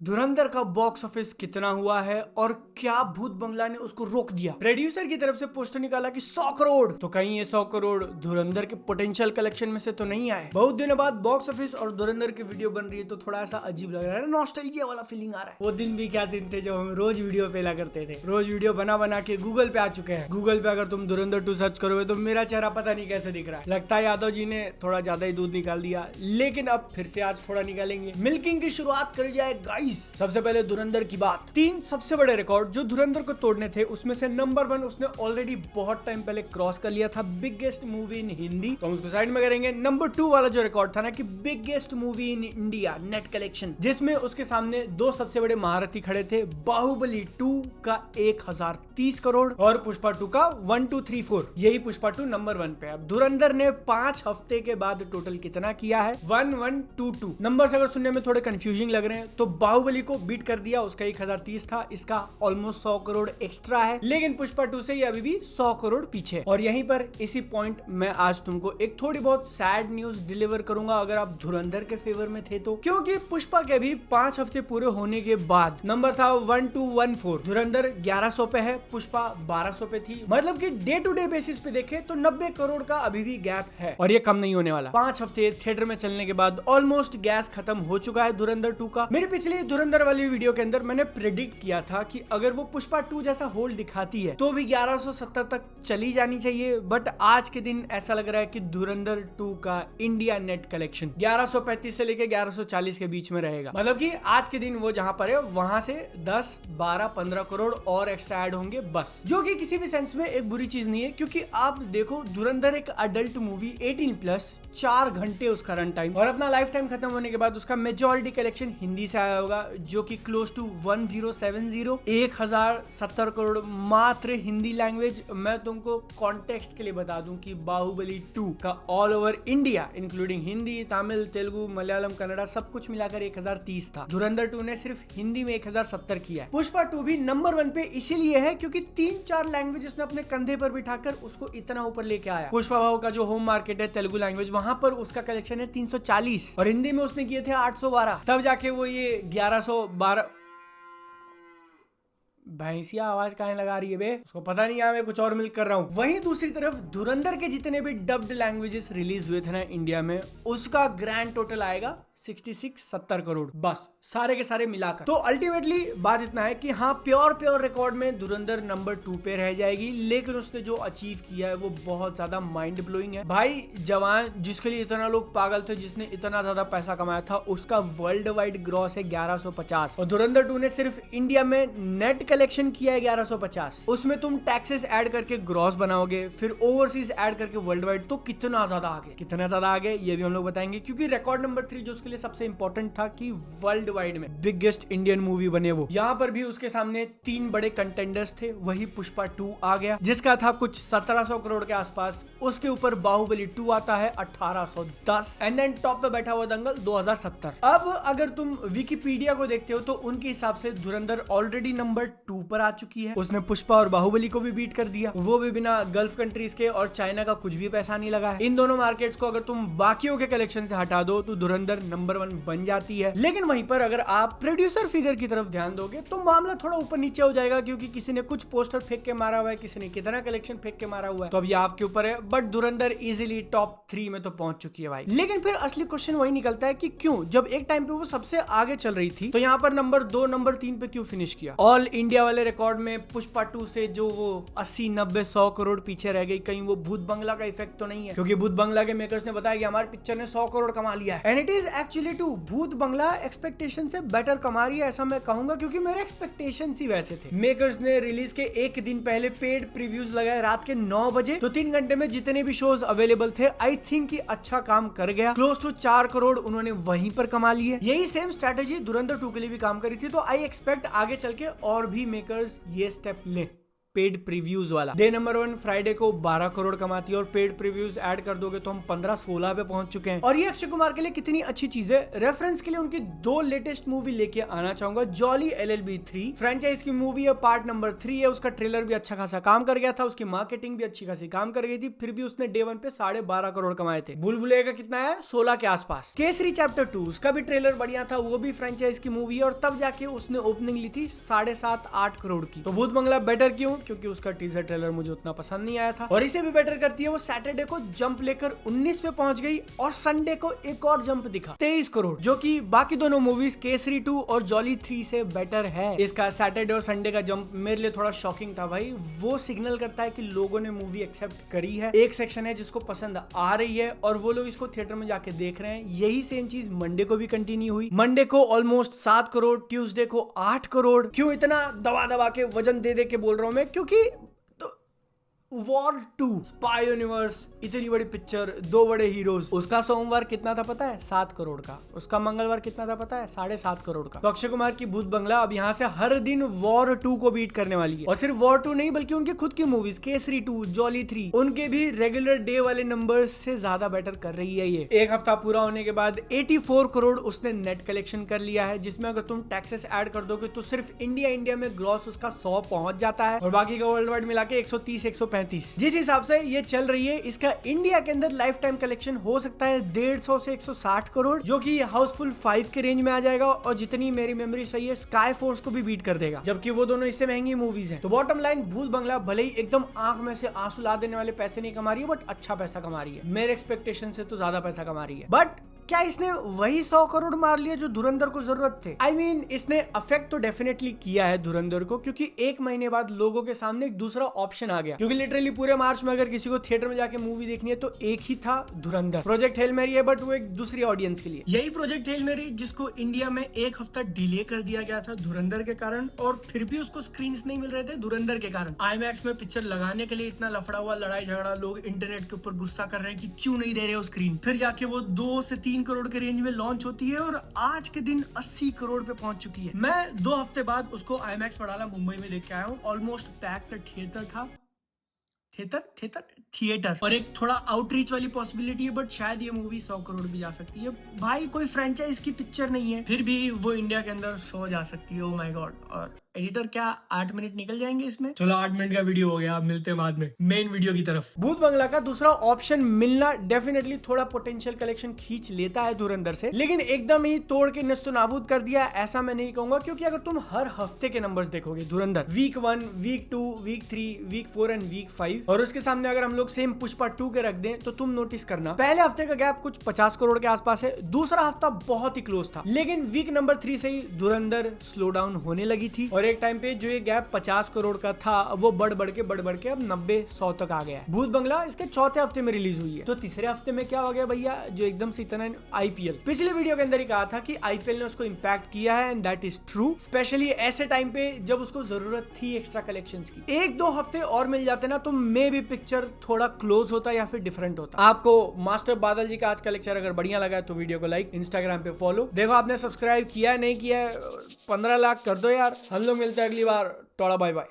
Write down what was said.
धुरंधर का box office कितना हुआ है और क्या भूत बंगला ने उसको रोक दिया। प्रोड्यूसर की तरफ से पोस्टर निकाला कि 100 करोड़, तो कहीं ये 100 करोड़ धुरंधर के पोटेंशियल कलेक्शन में से तो नहीं आए। बहुत दिनों बाद बॉक्स ऑफिस और धुरंधर की वीडियो बन रही है तो थोड़ा सा अजीब लग रहा है, नॉस्टैल्जिया वाला फीलिंग आ रहा है। वो दिन भी क्या दिन थे जब हम रोज वीडियो पेला करते थे। रोज वीडियो बना बना के गूगल पे आ चुके हैं। गूगल पे अगर तुम धुरंधर 2 सर्च करोगे तो मेरा चेहरा पता नहीं कैसे दिख रहा है। लगता है यादव जी ने थोड़ा ज्यादा ही दूध निकाल दिया, लेकिन अब फिर से आज थोड़ा निकालेंगे। मिल्किंग की शुरुआत करी जाए गाइस। सबसे पहले धुरंधर की बात। 3 सबसे बड़े रिकॉर्ड जो धुरंधर को तोड़ने थे उसमें से नंबर 1 उसने ऑलरेडी बहुत टाइम पहले क्रॉस कर लिया था, बिगेस्ट मूवी इन हिंदी, तो हम उसको साइड में करेंगे। नंबर 2 वाला जो रिकॉर्ड था ना कि biggest movie in India net collection, जिसमें उसके सामने 2 सबसे बड़े महारथी खड़े थे, बाहुबली 2 का 1030 करोड़ और पुष्पा 2 का 1 2 3 4। यही पुष्पा 2 नंबर 1 पे। अब धुरंधर ने 5 हफ्ते के बाद टोटल कितना किया है? 1122। नंबर अगर सुनने में थोड़े कंफ्यूजिंग लग रहे हैं तो बाहुबली को बीट कर दिया, उसका 1030 था, इसका ऑलमोस्ट 100 करोड़ एक्स्ट्रा है, लेकिन पुष्पा 2 से ये अभी भी 100 करोड़ पीछे। और यहीं पर इसी पॉइंट मैं आज तुमको एक थोड़ी बहुत सैड न्यूज डिलीवर करूंगा अगर आप धुरंधर के फेवर में थे तो, क्योंकि पुष्पा के भी 5 हफ्ते पूरे होने के बाद नंबर था 1214, धुरंधर 1100 पे है, पुष्पा 1200 पे थी। मतलब कि डे टू डे बेसिस पे देखे तो 90 करोड़ का अभी भी गैप है और ये कम नहीं होने वाला। 5 हफ्ते थिएटर में चलने के बाद ऑलमोस्ट गैस खत्म हो चुका है धुरंधर 2 का। मेरी पिछली धुरंधर वाली वीडियो के अंदर मैंने प्रेडिक्ट किया था कि अगर वो पुष्पा 2 जैसा होल्ड दिखाती है तो भी 1170 तक चली जानी चाहिए, बट आज के दिन ऐसा लग रहा है कि धुरंधर 2 का इंडिया नेट कलेक्शन 1135 से लेके 1140 के बीच में रहेगा। मतलब कि आज के दिन वो जहां पर है वहां से 10, 12, 15 करोड़ और एक्स्ट्रा ऐड होंगे बस, जो कि किसी भी सेंस में एक बुरी चीज नहीं है, क्योंकि आप देखो धुरंधर एक अडल्ट मूवी 18+, 4 घंटे उसका रन टाइम, और अपना लाइफ टाइम खत्म होने के बाद उसका मेजॉरिटी कलेक्शन हिंदी से आया होगा, जो कि क्लोज टू 1070 1070 करोड़ मात्र हिंदी लैंग्वेज। मैं तुमको कॉन्टेक्स्ट के लिए बता दूं कि बाहुबली 2 का all over India including Hindi, Tamil, Telugu, Malayalam, Kannada सब कुछ मिलाकर 1030 था। धुरंधर 2 ने सिर्फ हिंदी में 1070 किया है। पुष्पा 2 भी नंबर 1 पे इसीलिए है क्योंकि 3-4 लैंग्वेजेस ने अपने कंधे पर बिठाकर उसको इतना ऊपर लेके आया। पुष्पा भाव का जो होम मार्केट है तेलुगु लैंग्वेज, वहां पर उसका कलेक्शन है 340 और हिंदी में उसने किए थे 812, तब जाके वो ये 1112। भैंसिया आवाज काहे लगा रही है बे? उसको पता नहीं है मैं कुछ और मिल्क कर रहा हूँ। वहीं दूसरी तरफ धुरंधर के जितने भी डब्ड लैंग्वेजेस रिलीज हुए थे ना इंडिया में, उसका ग्रैंड टोटल आएगा 66-70 करोड़ बस, सारे के सारे मिलाकर। तो अल्टीमेटली बात इतना है कि हाँ, प्योर रिकॉर्ड में धुरंधर नंबर 2 पे रह जाएगी, लेकिन उसने जो अचीव किया है वो बहुत ज्यादा माइंड ब्लोइंग है भाई। जवान जिसके लिए इतना लोग पागल थे, जिसने इतना ज्यादा पैसा कमाया था, उसका वर्ल्ड वाइड ग्रॉस है 1150 और धुरंधर 2 ने सिर्फ इंडिया में नेट कलेक्शन किया है 1150। उसमें तुम टैक्सेस ऐड करके ग्रॉस बनाओगे, फिर ओवरसीज ऐड करके वर्ल्ड वाइड, तो कितना ज्यादा आगे ये भी हम लोग बताएंगे, क्योंकि रिकॉर्ड नंबर 3 जो उसके लिए सबसे इंपॉर्टेंट था कि वर्ल्ड वाइड में बिगेस्ट इंडियन मूवी बने वो, यहाँ पर भी उसके सामने 3 बड़े कंटेंडर्स थे। वही पुष्पा 2 आ गया जिसका था कुछ 1700 करोड़ के आसपास, उसके ऊपर बाहुबली 2 आता है 1810 एंड देन टॉप पे बैठा हुआ दंगल 2070। अब अगर तुम विकिपीडिया को देखते हो तो उनके हिसाब से धुरंधर ऑलरेडी नंबर 2 पर आ चुकी है। उसने पुष्पा और बाहुबली को भी बीट कर दिया, वो भी बिना गल्फ कंट्रीज के और चाइना का कुछ भी पैसा नहीं लगा है। इन दोनों मार्केट्स को अगर तुम बाकियों के कलेक्शन से हटा दो तो धुरंधर नंबर 1 बन जाती है। लेकिन वहीं पर अगर आप प्रोड्यूसर फिगर की तरफ ध्यान दोगे तो मामला थोड़ा ऊपर नीचे हो जाएगा, क्योंकि किसी ने कुछ पोस्टर फेंक के मारा हुआ है, किसी ने कितना कलेक्शन फेंक के मारा हुआ है, तो अब ये आपके ऊपर है। बट धुरंधर इजीली टॉप 3 में तो पहुंच चुकी है भाई। लेकिन फिर असली क्वेश्चन वही निकलता है कि क्यों, जब एक टाइम पे वो सबसे आगे चल रही थी, तो यहाँ पर नंबर 2, नंबर 3 पे क्यों फिनिश किया? ऑल इंडिया वाले रिकॉर्ड में पुष्पा 2 से जो वो 80, 90, 100 करोड़ पीछे रह गई, कहीं वो भूत बंगला का इफेक्ट तो नहीं है? क्योंकि भूत बंगला के मेकर्स ने बताया कि हमारी पिक्चर ने 100 करोड़ कमा लिया है, and it is actually two. Bhoot Bangla expectation से बेटर कमा रही है ऐसा मैं कहूंगा, क्योंकि मेरे एक्सपेक्टेशन ही वैसे थे। मेकर्स ने रिलीज के एक दिन पहले पेड प्रीव्यूज लगाए रात के 9 बजे, तो 3 घंटे में जितने भी शोज अवेलेबल थे, आई थिंक अच्छा काम कर गया। क्लोज टू 4 करोड़ उन्होंने वहीं पर कमा लिए। यही सेम स्ट्रेटेजी धुरंधर 2 के लिए भी काम करी थी, तो आई एक्सपेक्ट आगे चल के और भी मेकर्स ये स्टेप ले। पेड प्रीव्यूज वाला। डे नंबर 1 फ्राइडे को 12 करोड़ कमाती है और पेड प्रीव्यूज ऐड कर दोगे तो हम 15-16 पे पहुंच चुके हैं। और ये अक्षय कुमार के लिए कितनी अच्छी चीज है। रेफरेंस के लिए उनकी 2 लेटेस्ट मूवी लेके आना चाहूंगा। जॉली LLB 3 फ्रेंचाइज की मूवी है, पार्ट नंबर 3 है। उसका ट्रेलर भी अच्छा खासा काम कर गया था, उसकी मार्केटिंग भी अच्छी खासी काम कर गई थी, फिर भी उसने डे 1 पे 12.5 करोड़ कमाए थे। भूल भुलैया का कितना है, 16 के आसपास। केसरी चैप्टर 2 उसका भी ट्रेलर बढ़िया था, वो भी फ्रेंचाइज की मूवी है और तब जाके उसने ओपनिंग ली थी 7.5-8 करोड़ की। तो भूत बंगला बेटर क्यों? क्योंकि उसका टीजर ट्रेलर मुझे उतना पसंद नहीं आया था। और इसे भी बेटर करती है वो सैटरडे को जंप लेकर 19 पे पहुंच गई और संडे को एक और जंप दिखा 23 करोड़, जो कि बाकी दोनों मूवीज केसरी 2 और जॉली 3 से बेटर है। इसका सैटरडे और संडे का जंप मेरे लिए थोड़ा शॉकिंग था भाई। वो सिग्नल करता है कि लोगों ने मूवी एक्सेप्ट करी है, एक सेक्शन है जिसको पसंद आ रही है और वो लोग इसको थिएटर में जाके देख रहे हैं। यही सेम चीज मंडे को भी कंटिन्यू हुई। मंडे को ऑलमोस्ट 7 करोड़, ट्यूसडे को 8 करोड़। क्यों इतना दबा दबा के वजन दे दे के बोल रहा हूं मैं? क्योंकि वॉर 2 स्पाई यूनिवर्स, इतनी बड़ी पिक्चर, 2 बड़े हीरोज। उसका सोमवार कितना था पता है? 7 करोड़ का। उसका मंगलवार कितना था पता है? 7.5 करोड़ का। तो अक्षय कुमार की भूत बंगला अब यहाँ से हर दिन वॉर 2 को बीट करने वाली है। और सिर्फ वॉर 2 नहीं बल्कि उनकी खुद की मूवीज केसरी 2, जॉली 3, उनके भी रेगुलर डे वाले नंबर्स से ज्यादा बेटर कर रही है ये। एक हफ्ता पूरा होने के बाद 84 करोड़ उसने नेट कलेक्शन कर लिया है, जिसमें अगर तुम टैक्सेस ऐड कर दोगे तो सिर्फ इंडिया में ग्रॉस उसका 100 पहुंच जाता है और बाकी का वर्ल्ड वाइड मिला के 130-135। जिस हिसाब से ये चल रही है, इसका इंडिया के अंदर लाइफ टाइम कलेक्शन हो सकता है 150 से 160 करोड़, जो कि हाउसफुल 5 के रेंज में आ जाएगा। और जितनी मेरी मेमोरी सही है, स्काई फोर्स को भी बीट कर देगा, जबकि वो दोनों इससे महंगी मूवीज हैं। तो बॉटम लाइन, भूत बंगला भले ही एकदम आंख में से आंसू ला देने वाले पैसे नहीं कमा रही है, बट अच्छा पैसा कमा रही है। मेरे एक्सपेक्टेशन से तो ज्यादा पैसा कमा रही है। बट क्या इसने वही 100 करोड़ मार लिए जो धुरंधर को जरूरत थे? I mean, इसने अफेक्ट तो डेफिनेटली किया है धुरंधर को, क्योंकि एक महीने बाद लोगों के सामने एक दूसरा ऑप्शन आ गया। क्योंकि लिटरली पूरे मार्च में अगर किसी को थिएटर में जाके मूवी देखनी है तो एक ही था, धुरंधर। प्रोजेक्ट हेल मेरी है, बट वो एक दूसरी ऑडियंस के लिए। यही प्रोजेक्ट हेल मेरी जिसको इंडिया में एक हफ्ता डिले कर दिया गया था धुरंधर के कारण, और फिर भी उसको स्क्रीन नहीं मिल रहे थे धुरंधर के कारण। IMAX में पिक्चर लगाने के लिए इतना लफड़ा हुआ, लड़ाई झगड़ा, लोग इंटरनेट के ऊपर गुस्सा कर रहे हैं कि क्यों नहीं दे रहे हो स्क्रीन। फिर जाके वो 2 से 3 करोड़ के रेंज में लॉन्च होती है और आज के दिन 80 करोड़ पे पहुंच चुकी है। मैं 2 हफ्ते बाद उसको IMAX वडाला मुंबई में देख के आया हूँ। ऑलमोस्ट पैक्ड थिएटर था, थिएटर और एक थोड़ा आउटरीच वाली पॉसिबिलिटी है, बट शायद ये मूवी 100 करोड़ भी जा सकती है। भाई कोई फ्रेंचाइज की पिक्चर नहीं है, फिर भी वो इंडिया के अंदर 100 जा सकती है। Oh my God. और एडिटर क्या 8 मिनट निकल जाएंगे इसमें? चलो 8 मिनट का वीडियो हो गया, अब मिलते हैं बाद में मेन वीडियो की तरफ। भूत बंगला का दूसरा ऑप्शन मिलना डेफिनेटली थोड़ा पोटेंशियल कलेक्शन खींच लेता है धुरंधर से, लेकिन एकदम ही तोड़ के नस्तो नाबूद कर दिया ऐसा मैं नहीं कहूंगा। क्योंकि अगर तुम हर हफ्ते के नंबर्स देखोगे Dhurandhar, week 1, week 2, week 3, week 4 and week 5, और उसके सामने अगर हम लोग सेम पुष्पा 2 के रख दें, तो तुम नोटिस करना पहले हफ्ते का गैप कुछ 50 करोड़ के आसपास है, दूसरा हफ्ता बहुत ही क्लोज था, लेकिन वीक नंबर 3 से ही धुरंधर स्लो डाउन होने लगी थी और एक टाइम पे जो ये गैप 50 करोड़ का था वो बढ़ बढ़ के अब 90-100 तक आ गया है। भूत बंगला इसके चौथे हफ्ते में रिलीज हुई है, तो तीसरे हफ्ते में क्या हो गया भैया, जो एकदम से इतना IPL। पिछले वीडियो के अंदर ही कहा था कि IPL ने उसको इंपैक्ट किया है and that is true, specially ऐसे टाइम पे जब उसको जरूरत थी एक्स्ट्रा कलेक्शंस की। 1-2 हफ्ते और मिल जाते ना तो मे भी पिक्चर थोड़ा क्लोज होता या फिर डिफरेंट होता। आपको मास्टर बादल जी का आज का लेक्चर अगर बढ़िया लगा है तो वीडियो को लाइक, इंस्टाग्राम पे फॉलो। देखो आपने सब्सक्राइब किया है नहीं किया है, 15 लाख कर दो यार। हम लोग मिलते हैं अगली बार। टोड़ा बाय बाय।